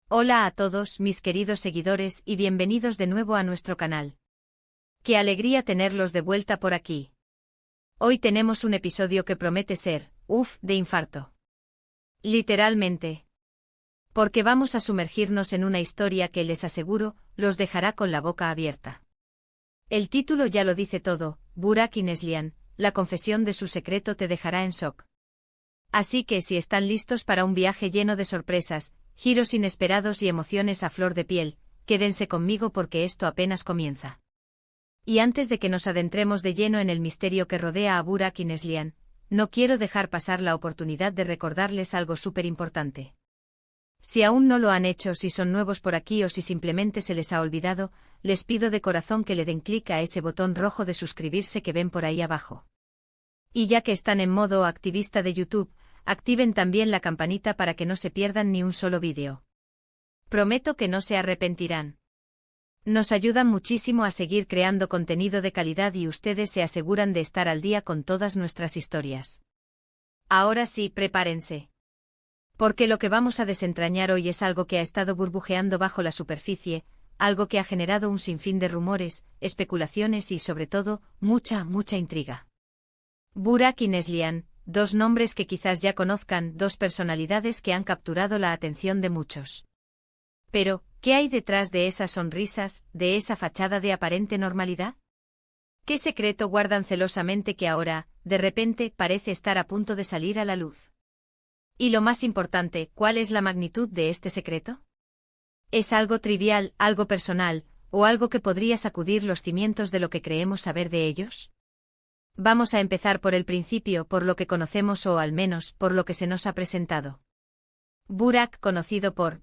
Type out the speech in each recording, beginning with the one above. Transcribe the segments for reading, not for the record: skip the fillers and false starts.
Hola a todos mis queridos seguidores y bienvenidos de nuevo a nuestro canal. Qué alegría tenerlos de vuelta por aquí. Hoy tenemos un episodio que promete ser, de infarto. Literalmente. Porque vamos a sumergirnos en una historia que, les aseguro, los dejará con la boca abierta. El título ya lo dice todo, Burak y Neslihan, la confesión de su secreto te dejará en shock. Así que si están listos para un viaje lleno de sorpresas, giros inesperados y emociones a flor de piel, quédense conmigo porque esto apenas comienza. Y antes de que nos adentremos de lleno en el misterio que rodea a Burak y Neslihan, no quiero dejar pasar la oportunidad de recordarles algo súper importante. Si aún no lo han hecho, si son nuevos por aquí o si simplemente se les ha olvidado, les pido de corazón que le den clic a ese botón rojo de suscribirse que ven por ahí abajo. Y ya que están en modo activista de YouTube, activen también la campanita para que no se pierdan ni un solo vídeo. Prometo que no se arrepentirán. Nos ayudan muchísimo a seguir creando contenido de calidad y ustedes se aseguran de estar al día con todas nuestras historias. Ahora sí, prepárense. Porque lo que vamos a desentrañar hoy es algo que ha estado burbujeando bajo la superficie, algo que ha generado un sinfín de rumores, especulaciones y sobre todo, mucha intriga. Burak y Neslihan, dos nombres que quizás ya conozcan, dos personalidades que han capturado la atención de muchos. Pero, ¿qué hay detrás de esas sonrisas, de esa fachada de aparente normalidad? ¿Qué secreto guardan celosamente que ahora, de repente, parece estar a punto de salir a la luz? Y lo más importante, ¿cuál es la magnitud de este secreto? ¿Es algo trivial, algo personal, o algo que podría sacudir los cimientos de lo que creemos saber de ellos? Vamos a empezar por el principio, por lo que conocemos o al menos por lo que se nos ha presentado. Burak, conocido por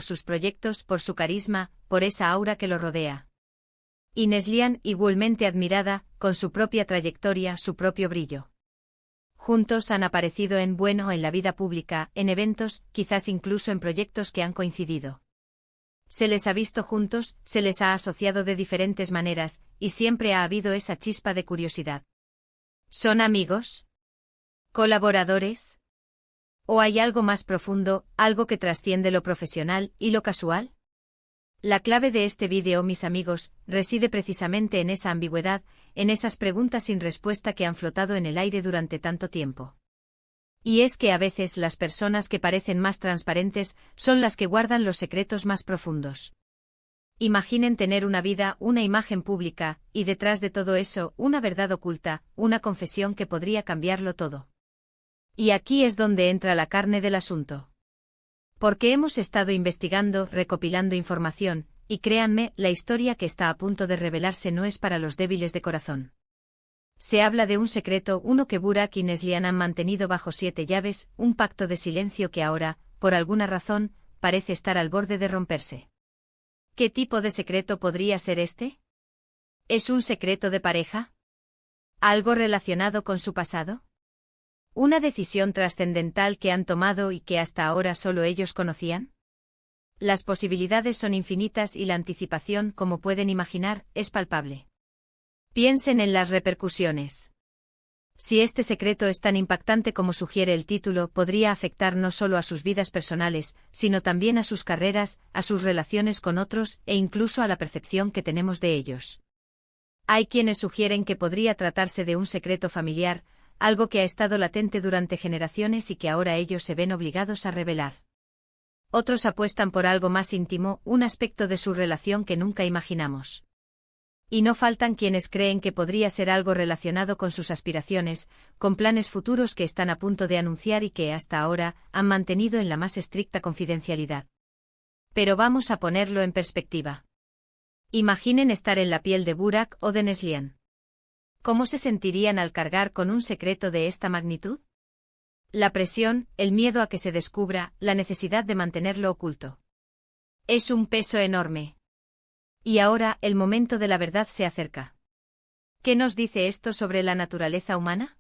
sus proyectos, por su carisma, por esa aura que lo rodea. Y Neslihan, igualmente admirada, con su propia trayectoria, su propio brillo. Juntos han aparecido en la vida pública, en eventos, quizás incluso en proyectos que han coincidido. Se les ha visto juntos, se les ha asociado de diferentes maneras, y siempre ha habido esa chispa de curiosidad. ¿Son amigos? ¿Colaboradores? ¿O hay algo más profundo, algo que trasciende lo profesional y lo casual? La clave de este vídeo, mis amigos, reside precisamente en esa ambigüedad, en esas preguntas sin respuesta que han flotado en el aire durante tanto tiempo. Y es que a veces las personas que parecen más transparentes son las que guardan los secretos más profundos. Imaginen tener una vida, una imagen pública, y detrás de todo eso, una verdad oculta, una confesión que podría cambiarlo todo. Y aquí es donde entra la carne del asunto. Porque hemos estado investigando, recopilando información, y créanme, la historia que está a punto de revelarse no es para los débiles de corazón. Se habla de un secreto, uno que Burak y Neslihan han mantenido bajo 7 llaves, un pacto de silencio que ahora, por alguna razón, parece estar al borde de romperse. ¿Qué tipo de secreto podría ser este? ¿Es un secreto de pareja? ¿Algo relacionado con su pasado? ¿Una decisión trascendental que han tomado y que hasta ahora solo ellos conocían? Las posibilidades son infinitas y la anticipación, como pueden imaginar, es palpable. Piensen en las repercusiones. Si este secreto es tan impactante como sugiere el título, podría afectar no solo a sus vidas personales, sino también a sus carreras, a sus relaciones con otros e incluso a la percepción que tenemos de ellos. Hay quienes sugieren que podría tratarse de un secreto familiar, algo que ha estado latente durante generaciones y que ahora ellos se ven obligados a revelar. Otros apuestan por algo más íntimo, un aspecto de su relación que nunca imaginamos. Y no faltan quienes creen que podría ser algo relacionado con sus aspiraciones, con planes futuros que están a punto de anunciar y que hasta ahora han mantenido en la más estricta confidencialidad. Pero vamos a ponerlo en perspectiva. Imaginen estar en la piel de Burak o de Neslihan. ¿Cómo se sentirían al cargar con un secreto de esta magnitud? La presión, el miedo a que se descubra, la necesidad de mantenerlo oculto. Es un peso enorme. Y ahora, el momento de la verdad se acerca. ¿Qué nos dice esto sobre la naturaleza humana?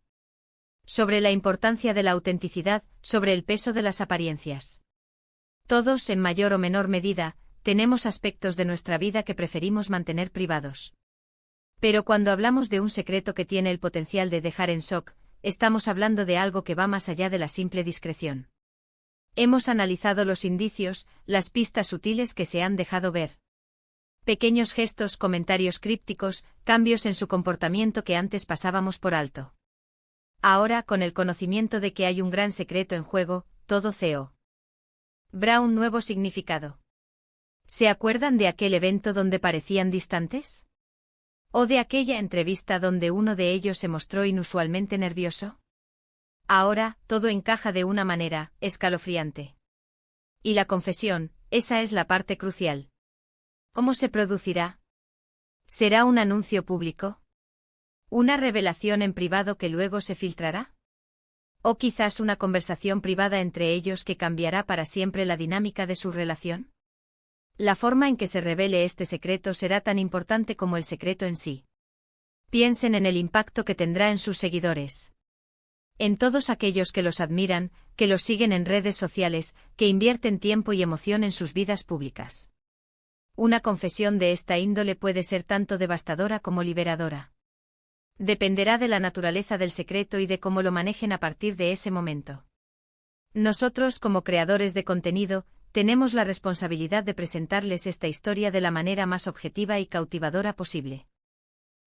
Sobre la importancia de la autenticidad, sobre el peso de las apariencias. Todos, en mayor o menor medida, tenemos aspectos de nuestra vida que preferimos mantener privados. Pero cuando hablamos de un secreto que tiene el potencial de dejar en shock, estamos hablando de algo que va más allá de la simple discreción. Hemos analizado los indicios, las pistas sutiles que se han dejado ver. Pequeños gestos, comentarios crípticos, cambios en su comportamiento que antes pasábamos por alto. Ahora, con el conocimiento de que hay un gran secreto en juego, todo CEO. Brown nuevo significado. ¿Se acuerdan de aquel evento donde parecían distantes? ¿O de aquella entrevista donde uno de ellos se mostró inusualmente nervioso? Ahora, todo encaja de una manera escalofriante. Y la confesión, esa es la parte crucial. ¿Cómo se producirá? ¿Será un anuncio público? ¿Una revelación en privado que luego se filtrará? ¿O quizás una conversación privada entre ellos que cambiará para siempre la dinámica de su relación? La forma en que se revele este secreto será tan importante como el secreto en sí. Piensen en el impacto que tendrá en sus seguidores. En todos aquellos que los admiran, que los siguen en redes sociales, que invierten tiempo y emoción en sus vidas públicas. Una confesión de esta índole puede ser tanto devastadora como liberadora. Dependerá de la naturaleza del secreto y de cómo lo manejen a partir de ese momento. Nosotros, como creadores de contenido, tenemos la responsabilidad de presentarles esta historia de la manera más objetiva y cautivadora posible.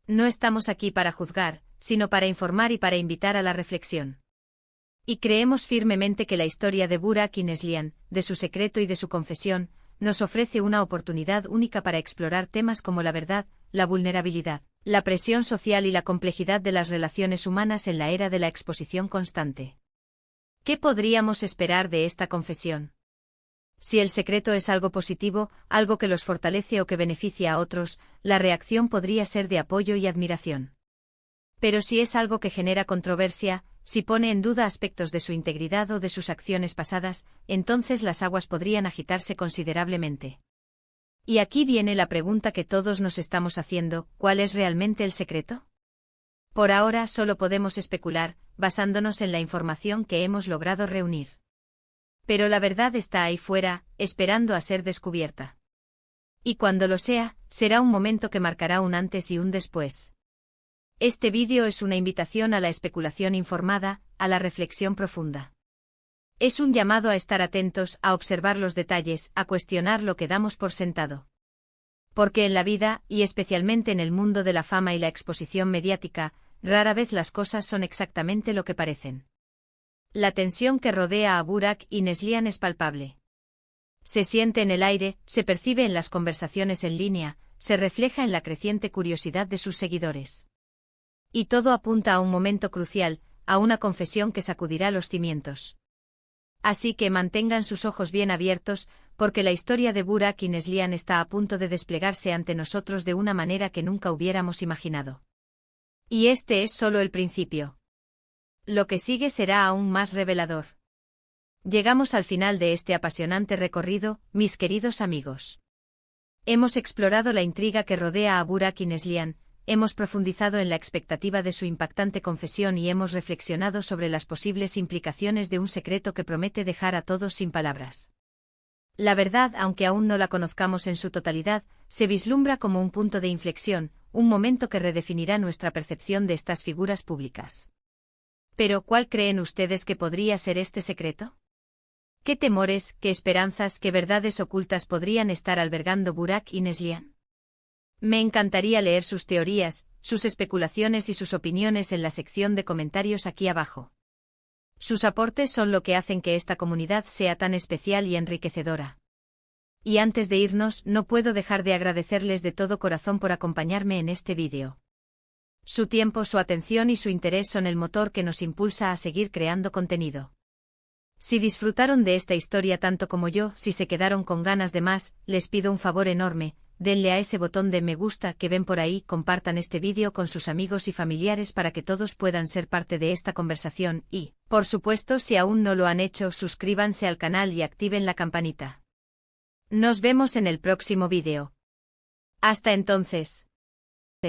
No estamos aquí para juzgar, sino para informar y para invitar a la reflexión. Y creemos firmemente que la historia de Burak y Neslihan, de su secreto y de su confesión, nos ofrece una oportunidad única para explorar temas como la verdad, la vulnerabilidad, la presión social y la complejidad de las relaciones humanas en la era de la exposición constante. ¿Qué podríamos esperar de esta confesión? Si el secreto es algo positivo, algo que los fortalece o que beneficia a otros, la reacción podría ser de apoyo y admiración. Pero si es algo que genera controversia, si pone en duda aspectos de su integridad o de sus acciones pasadas, entonces las aguas podrían agitarse considerablemente. Y aquí viene la pregunta que todos nos estamos haciendo: ¿cuál es realmente el secreto? Por ahora solo podemos especular, basándonos en la información que hemos logrado reunir. Pero la verdad está ahí fuera, esperando a ser descubierta. Y cuando lo sea, será un momento que marcará un antes y un después. Este vídeo es una invitación a la especulación informada, a la reflexión profunda. Es un llamado a estar atentos, a observar los detalles, a cuestionar lo que damos por sentado. Porque en la vida, y especialmente en el mundo de la fama y la exposición mediática, rara vez las cosas son exactamente lo que parecen. La tensión que rodea a Burak y Neslihan es palpable. Se siente en el aire, se percibe en las conversaciones en línea, se refleja en la creciente curiosidad de sus seguidores. Y todo apunta a un momento crucial, a una confesión que sacudirá los cimientos. Así que mantengan sus ojos bien abiertos, porque la historia de Burak y Neslihan está a punto de desplegarse ante nosotros de una manera que nunca hubiéramos imaginado. Y este es solo el principio. Lo que sigue será aún más revelador. Llegamos al final de este apasionante recorrido, mis queridos amigos. Hemos explorado la intriga que rodea a Burak y Neslihan, hemos profundizado en la expectativa de su impactante confesión y hemos reflexionado sobre las posibles implicaciones de un secreto que promete dejar a todos sin palabras. La verdad, aunque aún no la conozcamos en su totalidad, se vislumbra como un punto de inflexión, un momento que redefinirá nuestra percepción de estas figuras públicas. Pero, ¿cuál creen ustedes que podría ser este secreto? ¿Qué temores, qué esperanzas, qué verdades ocultas podrían estar albergando Burak y Neslihan? Me encantaría leer sus teorías, sus especulaciones y sus opiniones en la sección de comentarios aquí abajo. Sus aportes son lo que hacen que esta comunidad sea tan especial y enriquecedora. Y antes de irnos, no puedo dejar de agradecerles de todo corazón por acompañarme en este vídeo. Su tiempo, su atención y su interés son el motor que nos impulsa a seguir creando contenido. Si disfrutaron de esta historia tanto como yo, si se quedaron con ganas de más, les pido un favor enorme: denle a ese botón de me gusta que ven por ahí, compartan este vídeo con sus amigos y familiares para que todos puedan ser parte de esta conversación y, por supuesto, si aún no lo han hecho, suscríbanse al canal y activen la campanita. Nos vemos en el próximo vídeo. Hasta entonces.